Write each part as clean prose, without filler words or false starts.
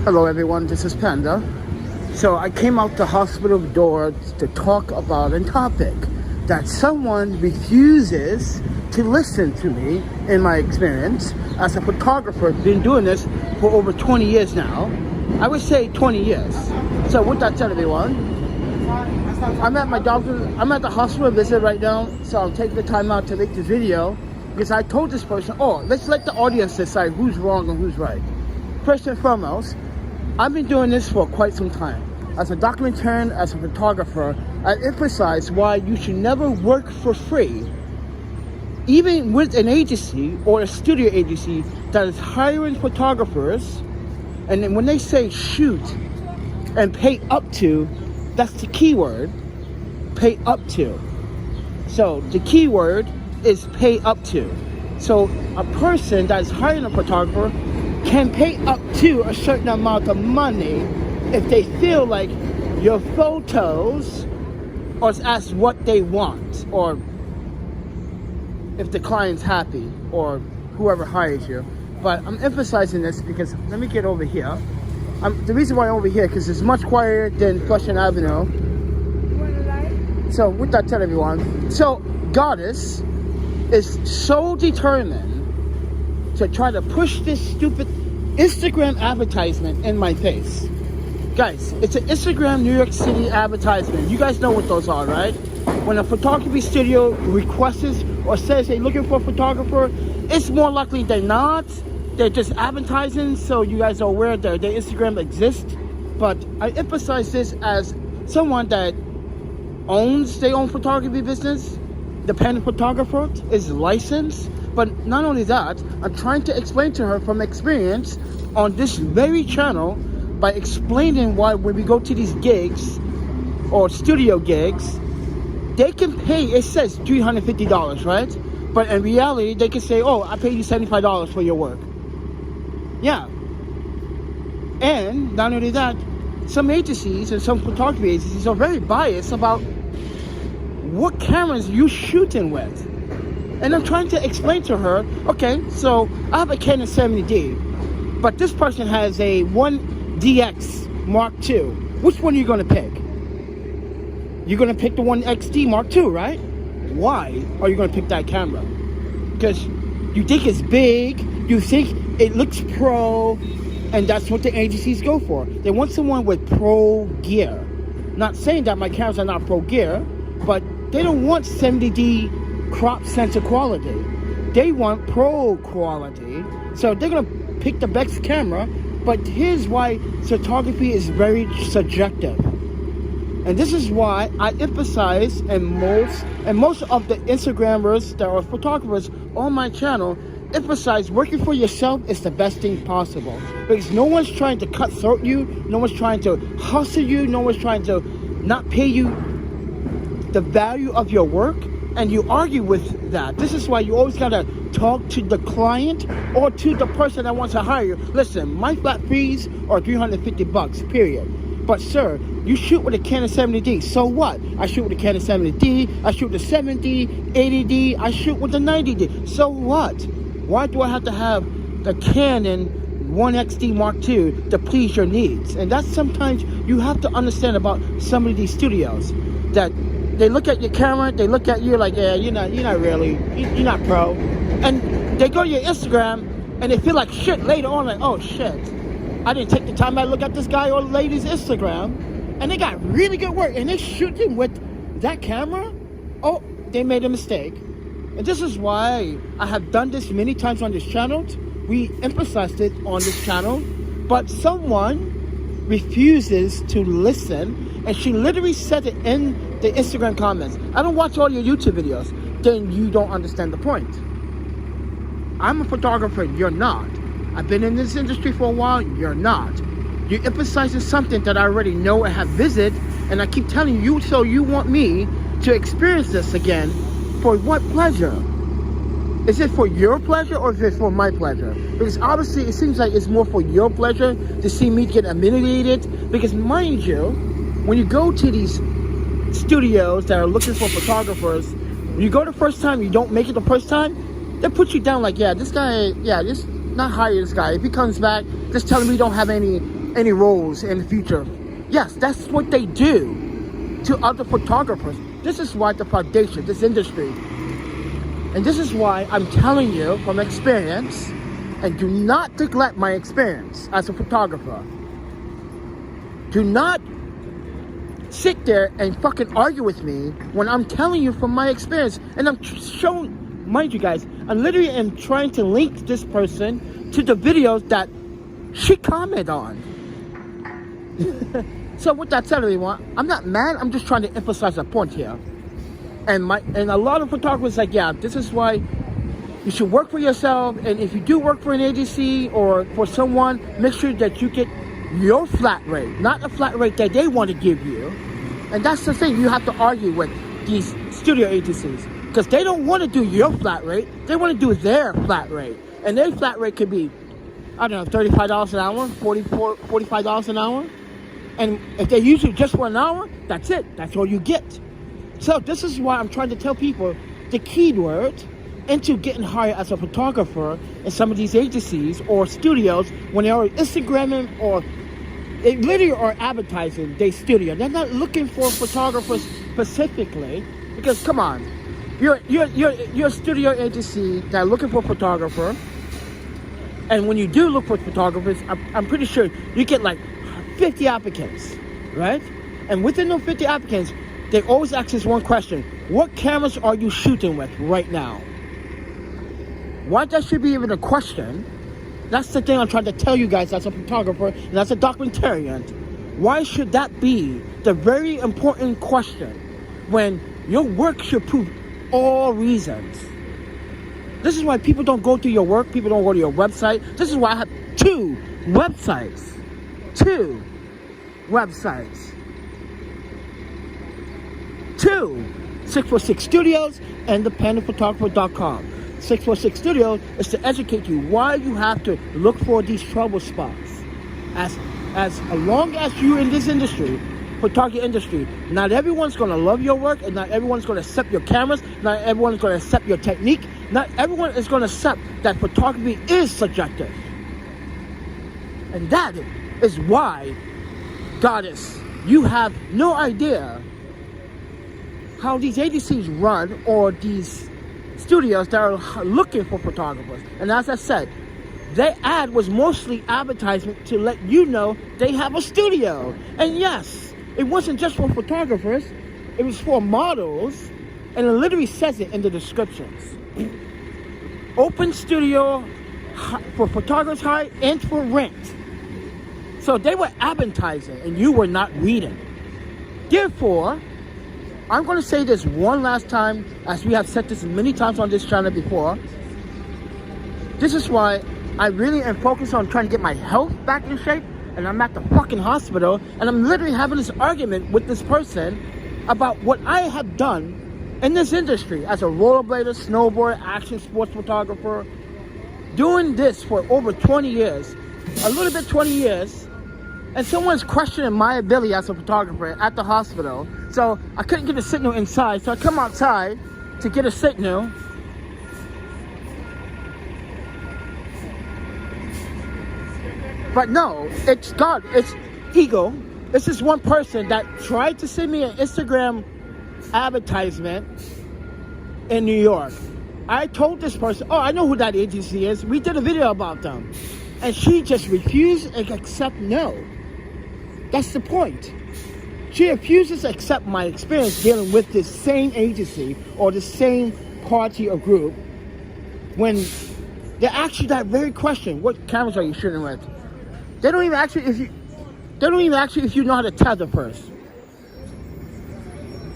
Hello everyone, this is Panda. So I came out the hospital door to talk about a topic that someone refuses to listen to me. In my experience as a photographer, been doing this for over 20 years now. I would say 20 years. So with that said, everyone, I'm at the hospital visit right now, so I'm taking the time out to make this video because I told this person, let's let the audience decide who's wrong and who's right. First and foremost, I've been doing this for quite some time. As a documentarian, as a photographer, I emphasize why you should never work for free, even with an agency or a studio agency that is hiring photographers. And then when they say shoot and pay up to, that's the key word, pay up to. So the key word is pay up to. So a person that's hiring a photographer can pay up to a certain amount of money if they feel like your photos are as what they want, or if the client's happy, or whoever hires you. But I'm emphasizing this because, let me get over here. The reason why I'm over here, because it's much quieter than Flushing Avenue. So with that said, everyone, so Goddess is so determined to try to push this stupid Instagram advertisement in my face. Guys, it's an Instagram New York City advertisement. You guys know what those are, right? When a photography studio requests or says they're looking for a photographer, it's more likely than not they're just advertising, so you guys are aware that their Instagram exists. But I emphasize this as someone that owns their own photography business. ThePandaPhotographer is licensed. But not only that, I'm trying to explain to her from experience on this very channel by explaining why when we go to these gigs or studio gigs, they can pay, it says $350, right? But in reality, they can say, I paid you $75 for your work. Yeah. And not only that, some agencies and some photography agencies are very biased about what cameras you're shooting with. And I'm trying to explain to her, okay, so I have a Canon 70D, but this person has a 1DX Mark II. Which one are you going to pick? You're going to pick the 1XD Mark II, right? Why are you going to pick that camera? Because you think it's big, you think it looks pro, and that's what the agencies go for. They want someone with pro gear. Not saying that my cameras are not pro gear, but they don't want 70D crop sensor quality. They want pro quality. So they're going to pick the best camera, but here's why photography is very subjective. And this is why I emphasize, and most of the Instagrammers that are photographers on my channel emphasize working for yourself is the best thing possible. Because no one's trying to cutthroat you, no one's trying to hustle you, no one's trying to not pay you the value of your work, and you argue with that. This is why you always gotta talk to the client or to the person that wants to hire you. Listen, my flat fees are $350, period. But sir, you shoot with a Canon 70D, so what? I shoot with a Canon 70D, I shoot with a 70D, 80D, I shoot with the 90D, so what? Why do I have to have the Canon 1XD Mark II to please your needs? And that's sometimes you have to understand about some of these studios, that they look at your camera, they look at you like, yeah, you're not pro. And they go to your Instagram and they feel like shit later on, like, oh shit, I didn't take the time to look at this guy or lady's Instagram, and they got really good work, and they shooting with that camera. Oh, they made a mistake. And this is why I have done this many times on this channel. We emphasized it on this channel, but someone refuses to listen, and she literally said it in the Instagram comments. I don't watch all your YouTube videos. Then you don't understand the point. I'm a photographer, you're not. I've been in this industry for a while, you're not. You're emphasizing something that I already know and have visited, and I keep telling you, so you want me to experience this again. For what pleasure? Is it for your pleasure or is it for my pleasure? Because obviously it seems like it's more for your pleasure to see me get humiliated. Because mind you, when you go to these studios that are looking for photographers, when you go the first time, you don't make it the first time, they put you down like, yeah, this guy, yeah, just not hire this guy. If he comes back, just tell him we don't have any any roles in the future. Yes, that's what they do to other photographers. This is why the foundation, this industry, and this is why I'm telling you from experience, and do not neglect my experience as a photographer. Do not sit there and fucking argue with me when I'm telling you from my experience. And I'm showing, mind you guys, I literally am trying to link this person to the videos that she commented on. So with that said, everyone, I'm not mad, I'm just trying to emphasize a point here. And a lot of photographers like, yeah, this is why you should work for yourself, and if you do work for an agency or for someone, make sure that you get your flat rate, not a flat rate that they want to give you. And that's the thing, you have to argue with these studio agencies, because they don't want to do your flat rate, they want to do their flat rate. And their flat rate could be, I don't know, $35 an hour, $45 an hour. And if they use you just for an hour, that's it, that's all you get. So this is why I'm trying to tell people the keyword into getting hired as a photographer in some of these agencies or studios when they are Instagramming, or they literally are advertising their studio. They're not looking for photographers specifically, because come on, you're a studio agency that are looking for a photographer, and when you do look for photographers, I'm pretty sure you get like 50 applicants, right? And within those 50 applicants, they always ask us one question: what cameras are you shooting with right now? Why that should be even a question? That's the thing I'm trying to tell you guys as a photographer and as a documentarian. Why should that be the very important question when your work should prove all reasons? This is why people don't go through your work, people don't go to your website. This is why I have two websites. 646 Studios and ThePandaPhotographer.com. 646 Studios is to educate you why you have to look for these trouble spots. As long as you're in this industry, photography industry, not everyone's going to love your work, and not everyone's going to accept your cameras, not everyone's going to accept your technique, not everyone is going to accept that photography is subjective. And that is why, Goddess, you have no idea how these agencies run, or these studios that are looking for photographers. And as I said, their ad was mostly advertisement to let you know they have a studio. And yes, it wasn't just for photographers, it was for models, and it literally says it in the descriptions. Open studio for photographers hire and for rent. So they were advertising and you were not reading. Therefore, I'm going to say this one last time, as we have said this many times on this channel before. This is why I really am focused on trying to get my health back in shape, and I'm at the fucking hospital, and I'm literally having this argument with this person about what I have done in this industry as a rollerblader, snowboarder, action sports photographer, doing this for over 20 years, a little bit 20 years, and someone's questioning my ability as a photographer at the hospital. So I couldn't get a signal inside, so I come outside to get a signal. But no, it's God, it's ego. This is one person that tried to send me an Instagram advertisement in New York. I told this person, oh, I know who that agency is. We did a video about them. And she just refused to accept no. That's the point. She refuses to accept my experience dealing with this same agency or the same party or group when they ask you that very question: what cameras are you shooting with? They don't even ask you if you know how to tether first.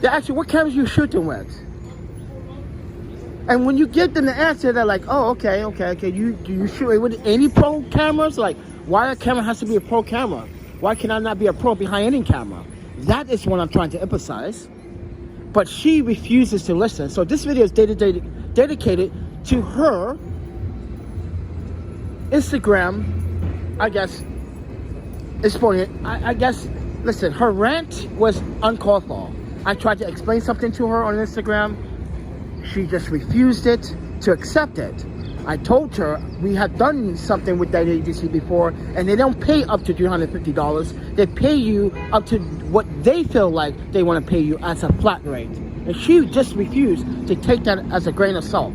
They ask you what cameras you shooting with. And when you give them the answer, they're like, oh, okay. Do you shoot with any pro cameras? Like, why a camera has to be a pro camera? Why can I not be a pro behind any camera? That is what I'm trying to emphasize. But she refuses to listen. So this video is dedicated to her Instagram, I guess. I guess, listen, her rant was uncalled for. I tried to explain something to her on Instagram. She just refused to accept it. I told her we had done something with that agency before, and they don't pay up to $350. They pay you up to what they feel like they want to pay you as a flat rate. And she just refused to take that as a grain of salt.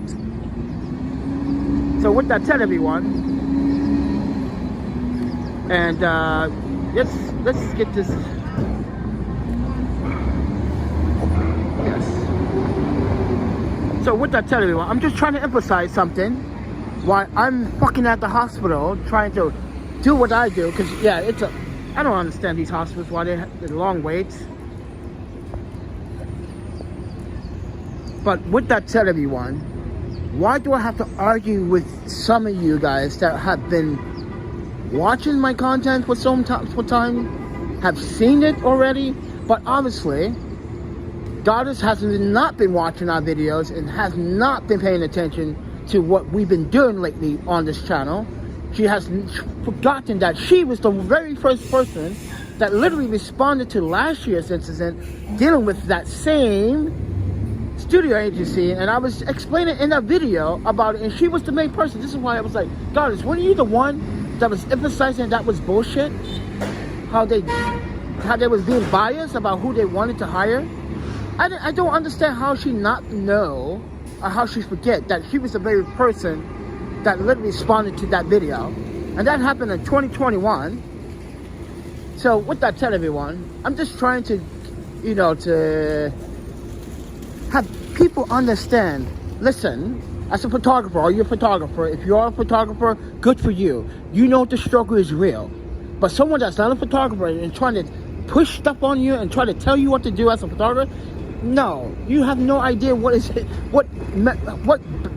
So with that said, everyone, and let's get this. Yes. So with that said, everyone, I'm just trying to emphasize something while I'm fucking at the hospital trying to do what I do, because yeah, I don't understand these hospitals, why they have the long waits. But with that said, everyone, why do I have to argue with some of you guys that have been watching my content for some time, have seen it already, but obviously Goddess has not been watching our videos and has not been paying attention to what we've been doing lately on this channel. She has forgotten that she was the very first person that literally responded to last year's incident dealing with that same studio agency, and I was explaining in that video about it, and she was the main person. This is why I was like, Goddess, weren't you the one that was emphasizing that was bullshit? How they was being biased about who they wanted to hire? I don't understand how she not know, or how she forget that she was the very person that literally responded to that video. And that happened in 2021. So with that said, everyone, I'm just trying to, you know, to have people understand. Listen, as a photographer, or you're a photographer, if you are a photographer, good for you. You know the struggle is real. But someone that's not a photographer and trying to push stuff on you and try to tell you what to do as a photographer, no, you have no idea what is it, what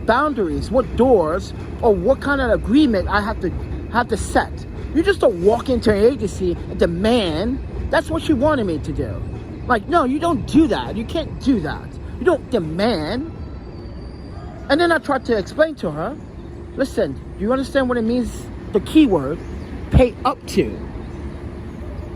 boundaries, what doors, or what kind of agreement I have to set. You just don't walk into an agency and demand. That's what she wanted me to do. Like, no, you don't do that. You can't do that. You don't demand. And then I tried to explain to her, listen, do you understand what it means? The keyword, pay up to.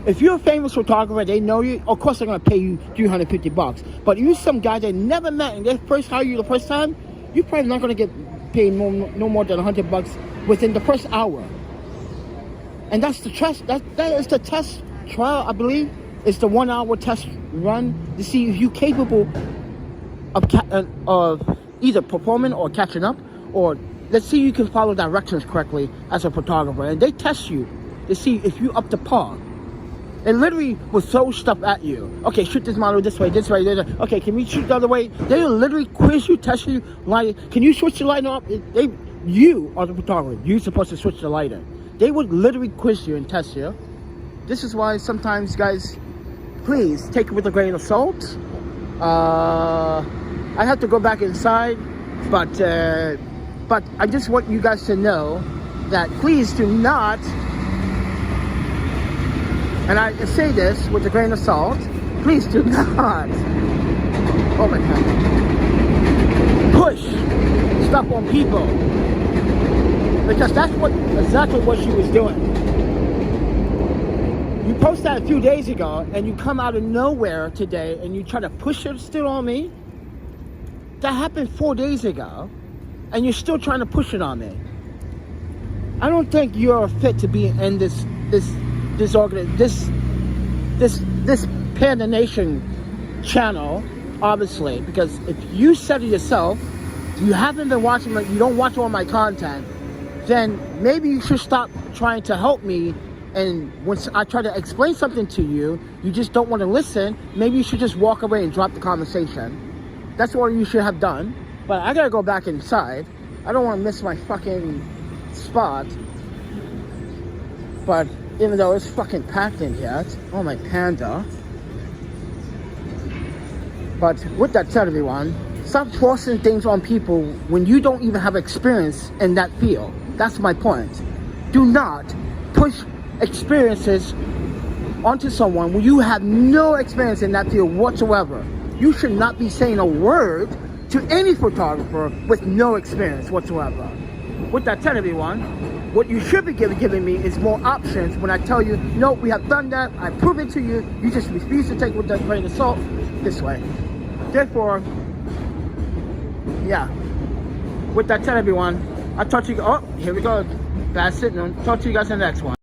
If you're a famous photographer, they know you, of course they're going to pay you $350. But if you're some guy they never met and they first hire you the first time, you're probably not going to get paid no more than $100 within the first hour. And that's the test. That is the test trial, I believe. It's the 1 hour test run to see if you're capable of either performing or catching up, or let's see you can follow directions correctly as a photographer. And they test you to see if you're up to par. It literally will throw stuff at you. Okay, shoot this model this way. Okay, can we shoot the other way? They will literally quiz you, test you. Like, can you switch the light off? You are the photographer. You're supposed to switch the light in. They would literally quiz you and test you. This is why sometimes, guys, please take it with a grain of salt. I have to go back inside, but I just want you guys to know that please do not. And I say this with a grain of salt, please do not, oh my God, push stuff on people. Because that's exactly what she was doing. You post that a few days ago, and you come out of nowhere today, and you try to push it still on me. That happened 4 days ago, and you're still trying to push it on me. I don't think you're fit to be in this Panda Nation channel, obviously, because if you said it yourself, you haven't been watching, like, you don't watch all my content, then maybe you should stop trying to help me. And once I try to explain something to you, you just don't want to listen. Maybe you should just walk away and drop the conversation. That's what you should have done. But I gotta go back inside. I don't want to miss my fucking spot. But even though it's fucking packed in here, oh my panda. But with that said, everyone, stop forcing things on people when you don't even have experience in that field. That's my point. Do not push experiences onto someone when you have no experience in that field whatsoever. You should not be saying a word to any photographer with no experience whatsoever. With that said, everyone, what you should be giving me is more options when I tell you, no, we have done that, I prove it to you, you just refuse to take it with that grain of salt this way. Therefore, yeah, with that said, everyone, I'll talk to you. Oh, here we go. That's it. Talk to you guys in the next one.